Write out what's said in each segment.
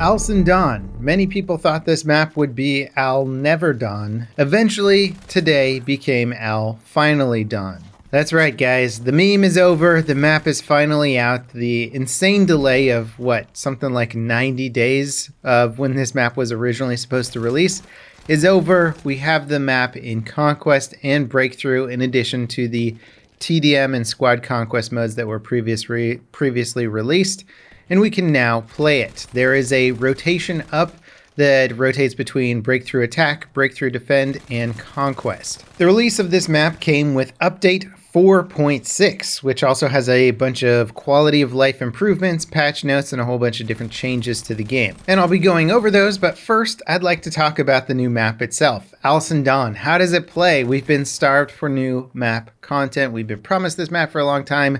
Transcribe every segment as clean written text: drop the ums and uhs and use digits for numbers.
Sundan. Many people thought this map would be Al Never Dawn. Eventually, today became Al Finally Dawn. That's right, guys. The meme is over. The map is finally out. The insane delay of, something like 90 days of when this map was originally supposed to release is over. We have the map in Conquest and Breakthrough, in addition to the TDM and Squad Conquest modes that were previously released. And we can now play it. There is a rotation up that rotates between Breakthrough Attack, Breakthrough Defend, and Conquest. The release of this map came with Update 4.6, which also has a bunch of quality of life improvements, patch notes, and a whole bunch of different changes to the game. And I'll be going over those, but first I'd like to talk about the new map itself. Sundan. How does it play? We've been starved for new map content. We've been promised this map for a long time.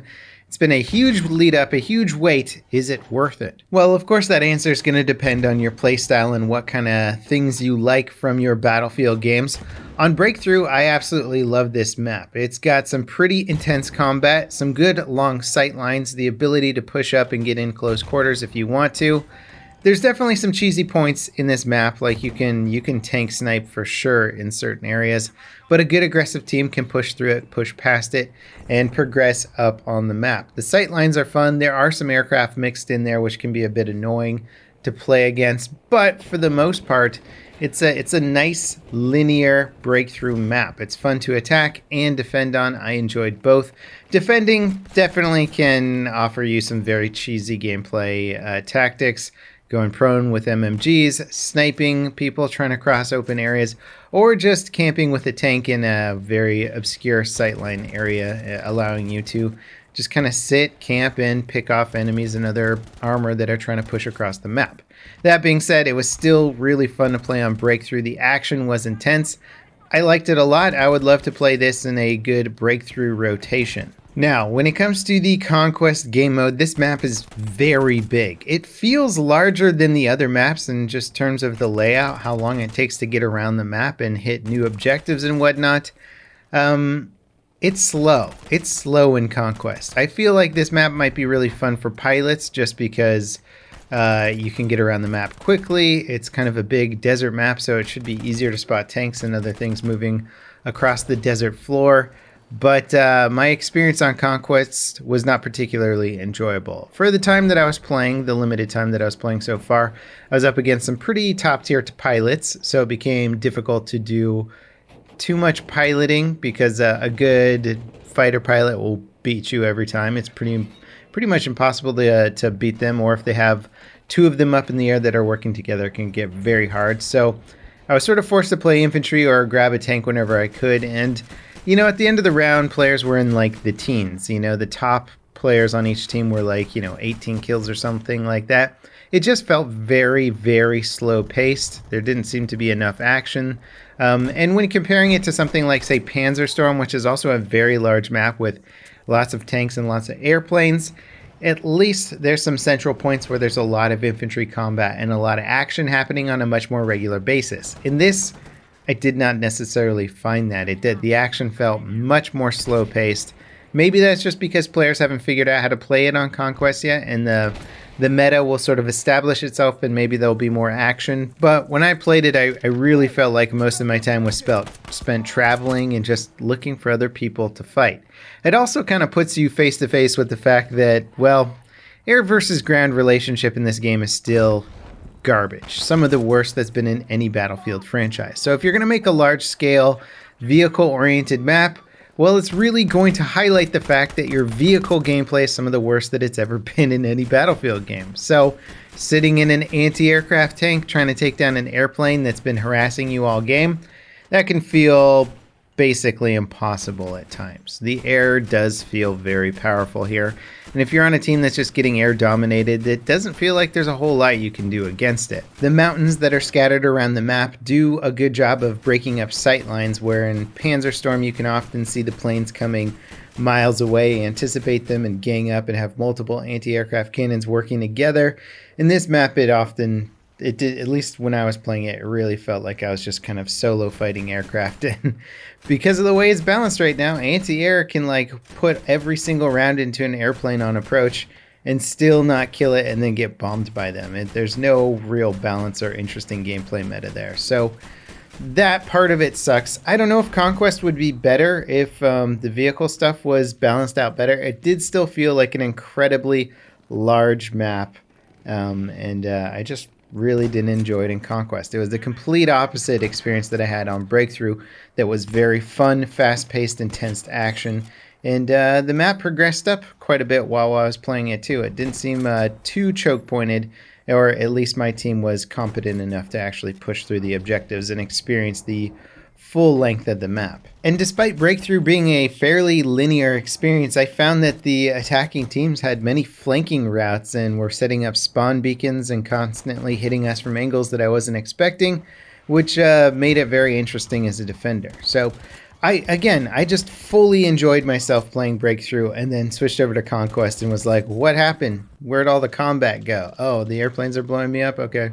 It's been a huge lead up, a huge wait. Is it worth it? Well, of course, that answer is going to depend on your playstyle and what kind of things you like from your Battlefield games. On Breakthrough, I absolutely love this map. It's got some pretty intense combat, some good long sight lines, the ability to push up and get in close quarters if you want to. There's definitely some cheesy points in this map, like you can tank snipe for sure in certain areas, but a good aggressive team can push through it, push past it, and progress up on the map. The sight lines are fun. There are some aircraft mixed in there, which can be a bit annoying to play against, but for the most part, it's a nice linear Breakthrough map. It's fun to attack and defend on. I enjoyed both. Defending definitely can offer you some very cheesy gameplay tactics, going prone with MMGs, sniping people trying to cross open areas, or just camping with a tank in a very obscure sightline area, allowing you to just kind of sit, camp, and pick off enemies and other armor that are trying to push across the map. That being said, it was still really fun to play on Breakthrough. The action was intense. I liked it a lot. I would love to play this in a good Breakthrough rotation. Now, when it comes to the Conquest game mode, this map is very big. It feels larger than the other maps in just terms of the layout, how long it takes to get around the map and hit new objectives and whatnot. It's slow. It's slow in Conquest. I feel like this map might be really fun for pilots just because you can get around the map quickly. It's kind of a big desert map, so it should be easier to spot tanks and other things moving across the desert floor. But my experience on Conquest was not particularly enjoyable. For the time that I was playing, the limited time that I was playing so far, I was up against some pretty top-tier pilots, so it became difficult to do too much piloting because a good fighter pilot will beat you every time. It's pretty much impossible to beat them, or if they have two of them up in the air that are working together, it can get very hard. So I was sort of forced to play infantry or grab a tank whenever I could, and at the end of the round, players were in like the teens. The top players on each team were like, 18 kills or something like that. It just felt very, very slow paced. There didn't seem to be enough action. And when comparing it to something like, say, Panzerstorm, which is also a very large map with lots of tanks and lots of airplanes, at least there's some central points where there's a lot of infantry combat and a lot of action happening on a much more regular basis. In this, I did not necessarily find that. The action felt much more slow-paced. Maybe that's just because players haven't figured out how to play it on Conquest yet, and the meta will sort of establish itself, and maybe there'll be more action. But when I played it, I really felt like most of my time was spent traveling and just looking for other people to fight. It also kind of puts you face-to-face with the fact that, air versus ground relationship in this game is still garbage. Some of the worst that's been in any Battlefield franchise. So if you're going to make a large-scale, vehicle-oriented map, it's really going to highlight the fact that your vehicle gameplay is some of the worst that it's ever been in any Battlefield game. So sitting in an anti-aircraft tank trying to take down an airplane that's been harassing you all game, that can feel basically impossible at times. The air does feel very powerful here. And if you're on a team that's just getting air dominated, it doesn't feel like there's a whole lot you can do against it. The mountains that are scattered around the map do a good job of breaking up sight lines, where in Panzerstorm you can often see the planes coming miles away, anticipate them, and gang up and have multiple anti-aircraft cannons working together. In this map, it did, at least when I was playing it, it really felt like I was just kind of solo fighting aircraft. And because of the way it's balanced right now, anti-air can put every single round into an airplane on approach and still not kill it and then get bombed by them. There's no real balance or interesting gameplay meta there. So that part of it sucks. I don't know if Conquest would be better if the vehicle stuff was balanced out better. It did still feel like an incredibly large map, and I just really didn't enjoy it in Conquest. It was the complete opposite experience that I had on Breakthrough that was very fun, fast-paced, intense action. And the map progressed up quite a bit while I was playing it too. It didn't seem too choke-pointed, or at least my team was competent enough to actually push through the objectives and experience the full length of the map. And despite Breakthrough being a fairly linear experience, I found that the attacking teams had many flanking routes and were setting up spawn beacons and constantly hitting us from angles that I wasn't expecting, which made it very interesting as a defender. So I just fully enjoyed myself playing Breakthrough and then switched over to Conquest and was like, what happened? Where'd all the combat go? Oh, the airplanes are blowing me up? Okay.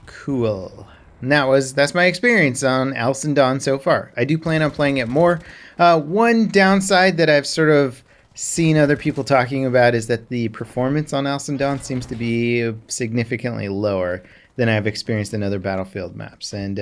Cool. And that's my experience on Sundan so far. I do plan on playing it more. One downside that I've sort of seen other people talking about is that the performance on Sundan seems to be significantly lower than I've experienced in other Battlefield maps. And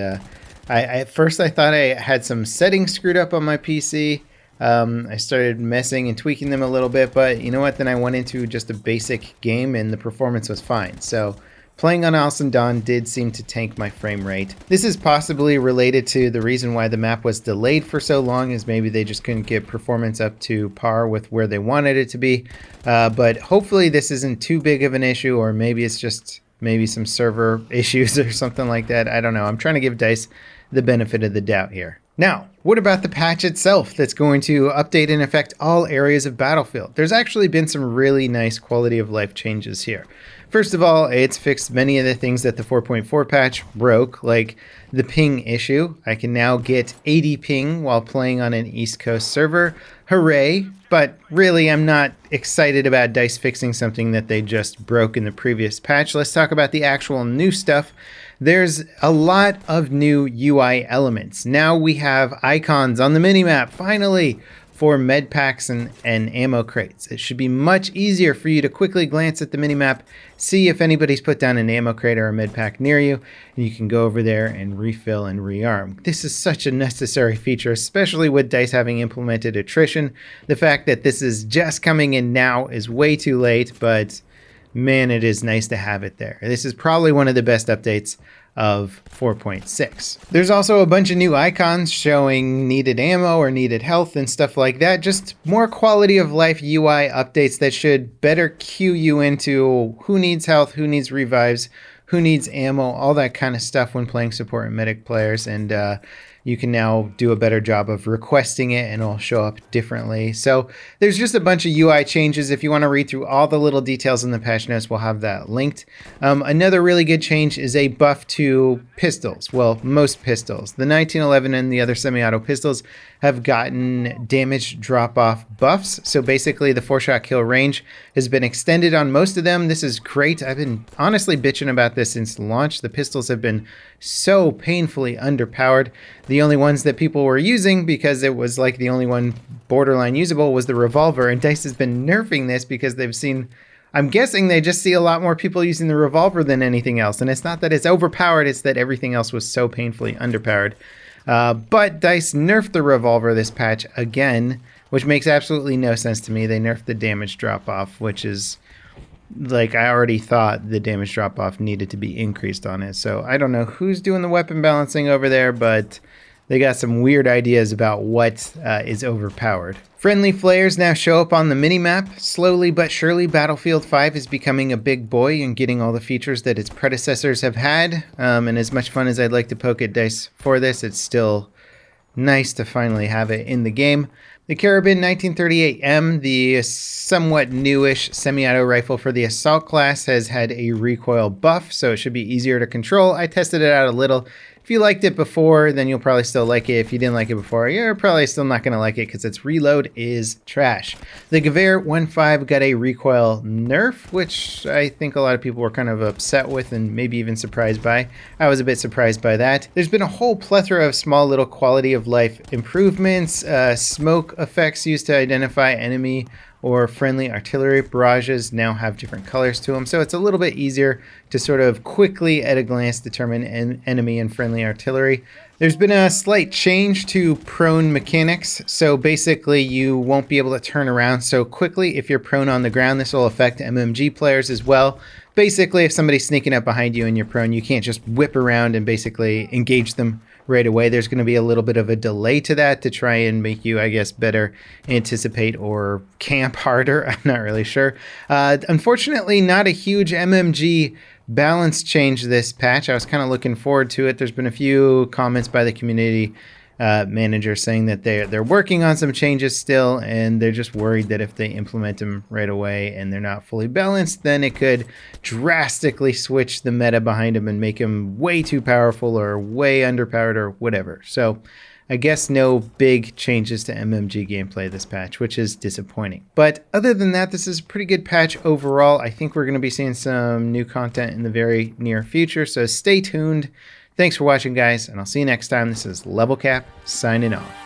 at first I thought I had some settings screwed up on my PC. I started messing and tweaking them a little bit, but you know what? Then I went into just a basic game and the performance was fine. So playing on Sundan did seem to tank my frame rate. This is possibly related to the reason why the map was delayed for so long, is maybe they just couldn't get performance up to par with where they wanted it to be. But hopefully this isn't too big of an issue, or maybe it's just maybe some server issues or something like that. I don't know. I'm trying to give DICE the benefit of the doubt here. Now, what about the patch itself that's going to update and affect all areas of Battlefield? There's actually been some really nice quality of life changes here. First of all, it's fixed many of the things that the 4.4 patch broke, like the ping issue. I can now get 80 ping while playing on an East Coast server. Hooray! But really, I'm not excited about DICE fixing something that they just broke in the previous patch. Let's talk about the actual new stuff. There's a lot of new UI elements. Now we have icons on the minimap, finally, for med packs and ammo crates. It should be much easier for you to quickly glance at the minimap, see if anybody's put down an ammo crate or a med pack near you, and you can go over there and refill and rearm. This is such a necessary feature, especially with DICE having implemented attrition. The fact that this is just coming in now is way too late, but man, it is nice to have it there. This is probably one of the best updates of 4.6. There's also a bunch of new icons showing needed ammo or needed health and stuff like that. Just more quality of life UI updates that should better cue you into who needs health, who needs revives, who needs ammo, all that kind of stuff when playing support and medic players. And you can now do a better job of requesting it and it'll show up differently. So there's just a bunch of UI changes. If you want to read through all the little details in the patch notes, we'll have that linked. Another really good change is a buff to pistols. Well, most pistols. The 1911 and the other semi-auto pistols have gotten damage drop-off buffs. So basically the 4-shot kill range has been extended on most of them. This is great. I've been honestly bitching about this since launch. The pistols have been so painfully underpowered. The only ones that people were using, because it was like the only one borderline usable, was the revolver. And DICE has been nerfing this because they've seen, I'm guessing they just see a lot more people using the revolver than anything else. And it's not that it's overpowered, it's that everything else was so painfully underpowered. But DICE nerfed the revolver this patch again, which makes absolutely no sense to me. They nerfed the damage drop-off, which is, like, I already thought the damage drop-off needed to be increased on it. So I don't know who's doing the weapon balancing over there, but they got some weird ideas about what is overpowered. Friendly flares now show up on the minimap. Slowly but surely, Battlefield 5 is becoming a big boy and getting all the features that its predecessors have had. And as much fun as I'd like to poke at DICE for this, it's still nice to finally have it in the game. The Carabin 1938M, the somewhat newish semi-auto rifle for the assault class, has had a recoil buff, so it should be easier to control. I tested it out a little. If you liked it before, then you'll probably still like it. If you didn't like it before, you're probably still not going to like it because its reload is trash. The Gewehr 1.5 got a recoil nerf, which I think a lot of people were kind of upset with and maybe even surprised by. I was a bit surprised by that. There's been a whole plethora of small little quality of life improvements, smoke effects used to identify enemy or friendly artillery barrages now have different colors to them. So it's a little bit easier to sort of quickly at a glance determine enemy and friendly artillery. There's been a slight change to prone mechanics. So basically you won't be able to turn around so quickly if you're prone on the ground. This will affect MMG players as well. Basically, if somebody's sneaking up behind you and you're prone, you can't just whip around and basically engage them right away. There's going to be a little bit of a delay to that to try and make you, I guess, better anticipate or camp harder. I'm not really sure. Unfortunately, not a huge MMG balance change this patch. I was kind of looking forward to it. There's been a few comments by the community manager saying that they're working on some changes still, and they're just worried that if they implement them right away and they're not fully balanced, then it could drastically switch the meta behind them and make them way too powerful or way underpowered or whatever. So I guess no big changes to MMG gameplay this patch, which is disappointing. But other than that, this is a pretty good patch overall. I think we're going to be seeing some new content in the very near future, so stay tuned. Thanks for watching, guys, and I'll see you next time. This is Level Cap signing off.